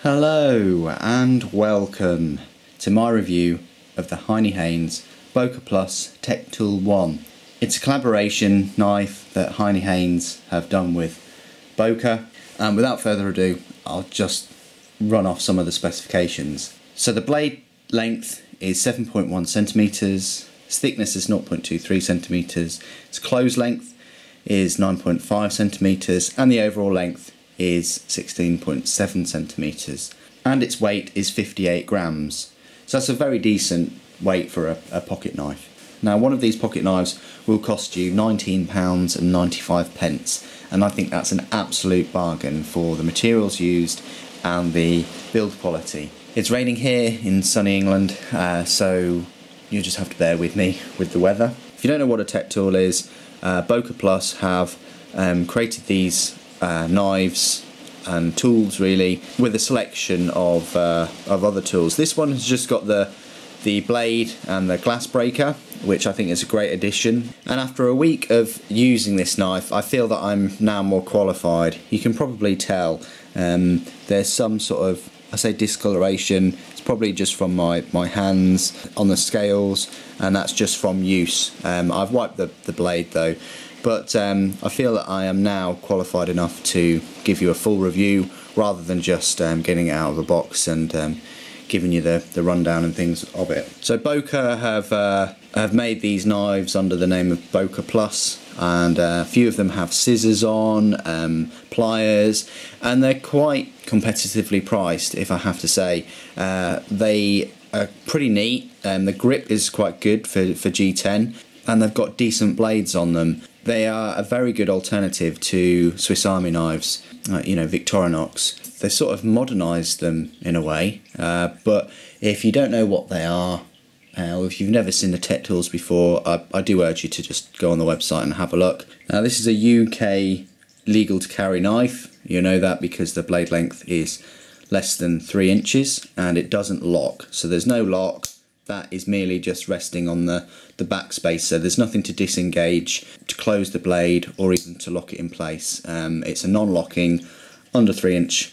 Hello and welcome to my review of the Heinnie Haynes Böker Plus Tech Tool 1. It's a collaboration knife that Heinnie Haynes have done with Böker, and without further ado I'll just run off some of the specifications. So the blade length is 7.1 centimeters, its thickness is 0.23 centimeters, its close length is 9.5 centimeters, and the overall length is 16.7 centimeters, and its weight is 58 grams. So that's a very decent weight for a pocket knife. Now, one of these pocket knives will cost you £19.95, and I think that's an absolute bargain for the materials used and the build quality. It's raining here in sunny England, so you just have to bear with me with the weather. If you don't know what a tech tool is, Böker Plus have created these knives and tools really with a selection of other tools. This one has just got the blade and the glass breaker, which I think is a great addition, and after a week of using this knife I feel that I'm now more qualified. You can probably tell there's some sort of, I say, discoloration. It's probably just from my hands on the scales, and that's just from use. I've wiped the blade though, but I feel that I am now qualified enough to give you a full review rather than just getting it out of the box and giving you the rundown and things of it. So Böker have made these knives under the name of Böker Plus, and a few of them have scissors on, pliers, and they're quite competitively priced, if I have to say. They are pretty neat, and the grip is quite good for G10, and they've got decent blades on them. They are a very good alternative to Swiss Army knives, you know, Victorinox. They sort of modernised them in a way, but if you don't know what they are, or if you've never seen the tech tools before, I do urge you to just go on the website and have a look. Now, this is a UK legal to carry knife. You know that because the blade length is less than 3 inches and it doesn't lock. So there's no lock. That is merely just resting on the back space, so there's nothing to disengage, to close the blade, or even to lock it in place. It's a non-locking, under 3-inch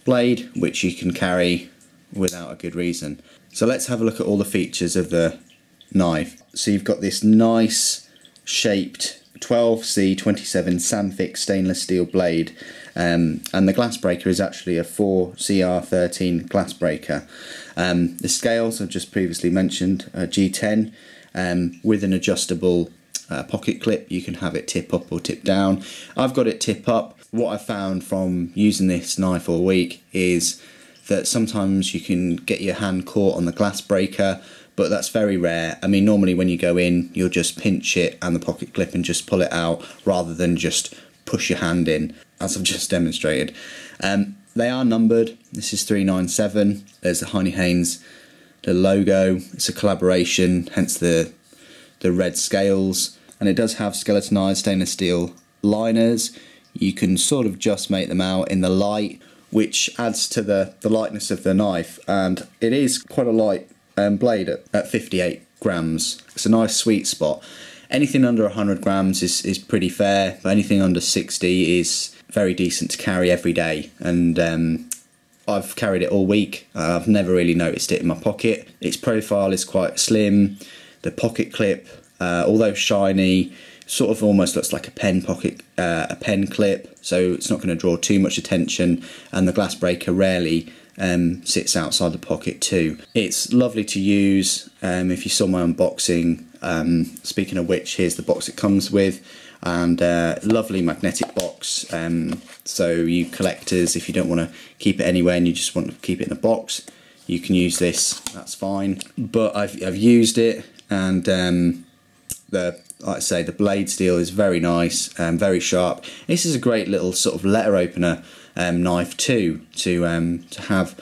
blade, which you can carry without a good reason. So let's have a look at all the features of the knife. So you've got this nice shaped 12C27 Sandvik stainless steel blade, and the glass breaker is actually a 4CR13 glass breaker. The scales I've just previously mentioned, G10, with an adjustable pocket clip. You can have it tip up or tip down. I've got it tip up. What I found from using this knife all week is that sometimes you can get your hand caught on the glass breaker, but that's very rare. I mean, normally when you go in, you'll just pinch it and the pocket clip and just pull it out, rather than just push your hand in, as I've just demonstrated. They are numbered. This is 397. There's the Heinnie Haynes, the logo. It's a collaboration, hence the red scales, and it does have skeletonized stainless steel liners. You can sort of just make them out in the light, which adds to the lightness of the knife, and it is quite a light blade at 58 grams. It's a nice sweet spot. Anything under 100 grams is pretty fair, but anything under 60 is very decent to carry every day, and I've carried it all week. I've never really noticed it in my pocket. Its profile is quite slim. The pocket clip, although shiny, sort of almost looks like a pen clip, so it's not going to draw too much attention, and the glass breaker rarely sits outside the pocket too. It's lovely to use. If you saw my unboxing, speaking of which, here's the box it comes with, and lovely magnetic box, so you collectors, if you don't want to keep it anywhere and you just want to keep it in a box, you can use this, that's fine. But I've used it, and like I say, the blade steel is very nice and very sharp. This is a great little sort of letter opener knife too, to have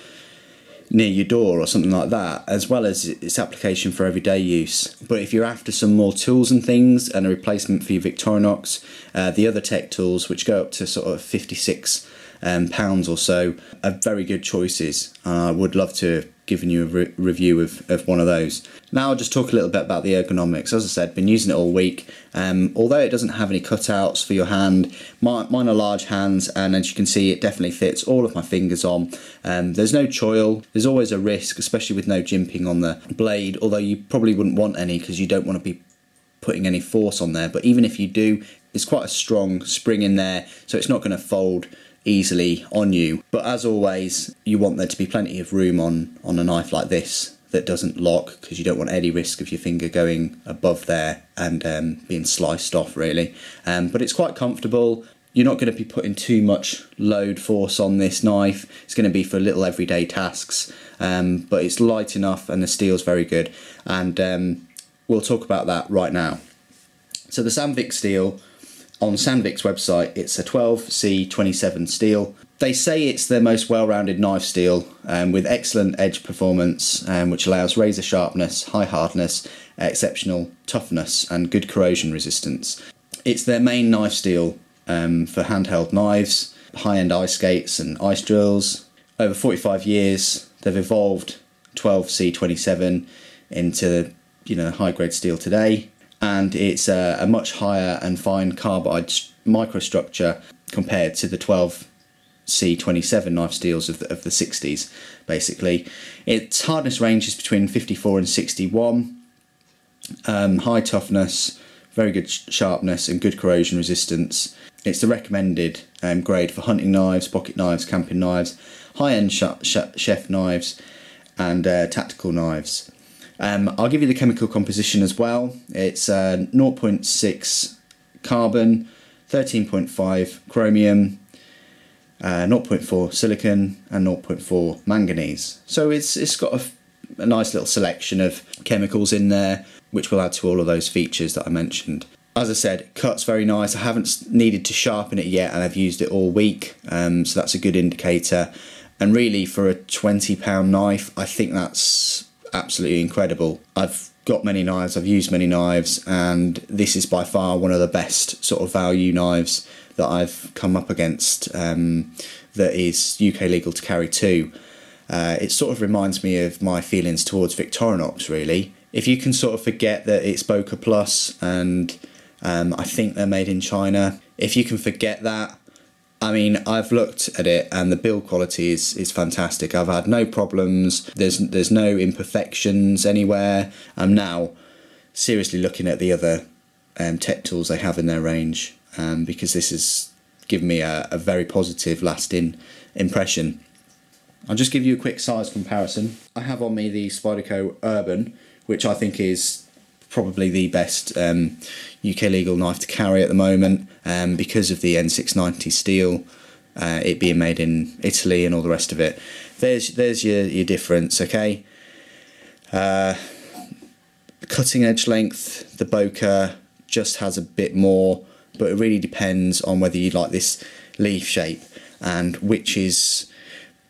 near your door or something like that, as well as its application for everyday use. But if you're after some more tools and things, and a replacement for your Victorinox, the other tech tools, which go up to sort of 56 pounds or so are very good choices. I would love to have given you a review of one of those. Now I'll just talk a little bit about the ergonomics. As I said, been using it all week. Although it doesn't have any cutouts for your hand, mine are large hands, and as you can see, it definitely fits all of my fingers on. There's no choil. There's always a risk, especially with no jimping on the blade, although you probably wouldn't want any because you don't want to be putting any force on there. But even if you do, it's quite a strong spring in there, so it's not going to fold easily on you. But as always, you want there to be plenty of room on a knife like this that doesn't lock, because you don't want any risk of your finger going above there and being sliced off, really. But it's quite comfortable. You're not going to be putting too much load force on this knife. It's going to be for little everyday tasks, but it's light enough and the steel's very good, and we'll talk about that right now. So the Sandvik steel, on Sandvik's website, it's a 12C27 steel. They say it's their most well-rounded knife steel, with excellent edge performance, which allows razor sharpness, high hardness, exceptional toughness and good corrosion resistance. It's their main knife steel for handheld knives, high-end ice skates and ice drills. Over 45 years, they've evolved 12C27 into, you know, high-grade steel today. And it's a much higher and fine carbide microstructure compared to the 12C27 knife steels of the 60s, basically. Its hardness range is between 54 and 61. High toughness, very good sharpness and good corrosion resistance. It's the recommended grade for hunting knives, pocket knives, camping knives, high-end chef knives and tactical knives. I'll give you the chemical composition as well. It's 0.6 carbon, 13.5 chromium, 0.4 silicon and 0.4 manganese. So it's got a nice little selection of chemicals in there, which will add to all of those features that I mentioned. As I said, it cuts very nice. I haven't needed to sharpen it yet, and I've used it all week, so that's a good indicator. And really, for a £20 knife, I think that's absolutely incredible. I've got many knives, I've used many knives, and this is by far one of the best sort of value knives that I've come up against that is UK legal to carry too. It sort of reminds me of my feelings towards Victorinox, really. If you can sort of forget that it's Böker Plus and I think they're made in China, if you can forget that, I mean, I've looked at it and the build quality is fantastic. I've had no problems. There's no imperfections anywhere. I'm now seriously looking at the other tech tools they have in their range, because this has given me a very positive lasting impression. I'll just give you a quick size comparison. I have on me the Spyderco Urban, which I think is probably the best UK legal knife to carry at the moment, because of the N690 steel, it being made in Italy and all the rest of it. There's your difference, okay? Cutting edge length, the Böker just has a bit more, but it really depends on whether you like this leaf shape, and which is,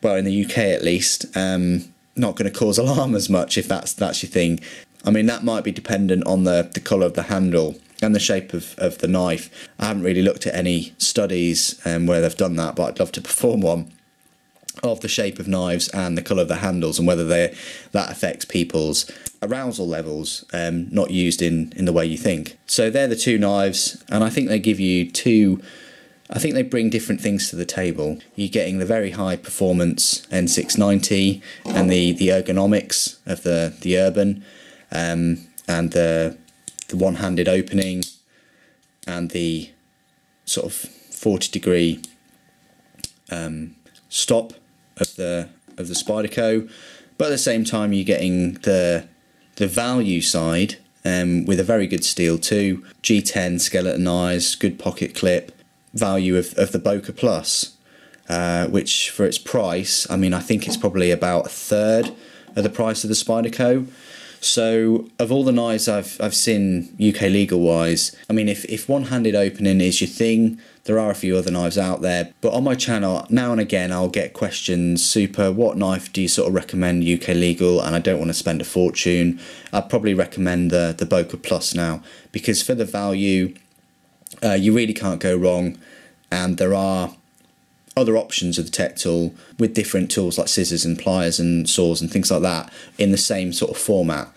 well, in the UK at least, not going to cause alarm as much if that's your thing. I mean, that might be dependent on the colour of the handle and the shape of the knife. I haven't really looked at any studies where they've done that, but I'd love to perform one of the shape of knives and the colour of the handles and whether that affects people's arousal levels, not used in the way you think. So they're the two knives, and I think they give you I think they bring different things to the table. You're getting the very high performance N690 and the ergonomics of the Urban, and the one-handed opening and the sort of 40-degree stop of the Spyderco, but at the same time you're getting the value side with a very good steel too. G10 skeleton eyes, good pocket clip, value of the Böker Plus, which for its price, I mean, I think it's probably about a third of the price of the Spyderco. So of all the knives I've seen UK legal wise, I mean, if one-handed opening is your thing, there are a few other knives out there. But on my channel, now and again, I'll get questions, Super, what knife do you sort of recommend UK legal? And I don't want to spend a fortune. I'd probably recommend the Böker Plus now, because for the value, you really can't go wrong. And there are other options of the tech tool with different tools like scissors and pliers and saws and things like that in the same sort of format.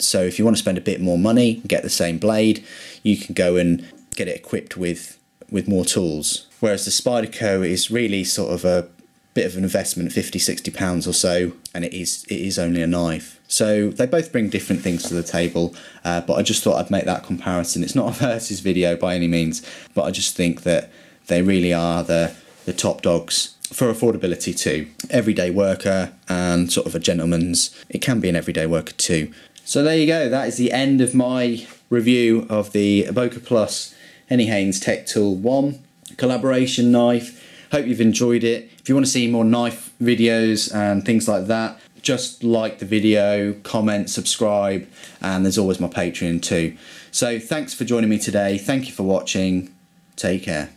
So if you want to spend a bit more money and get the same blade, you can go and get it equipped with more tools. Whereas the Spyderco is really sort of a bit of an investment, £50–60 or so, and it is only a knife. So they both bring different things to the table, but I just thought I'd make that comparison. It's not a versus video by any means, but I just think that they really are the top dogs for affordability too. Everyday worker and sort of a gentleman's, it can be an everyday worker too. So there you go, that is the end of my review of the Böker Plus Heinnie Haynes Tech Tool 1 collaboration knife. Hope you've enjoyed it. If you want to see more knife videos and things like that, just like the video, comment, subscribe, and there's always my Patreon too. So thanks for joining me today. Thank you for watching. Take care.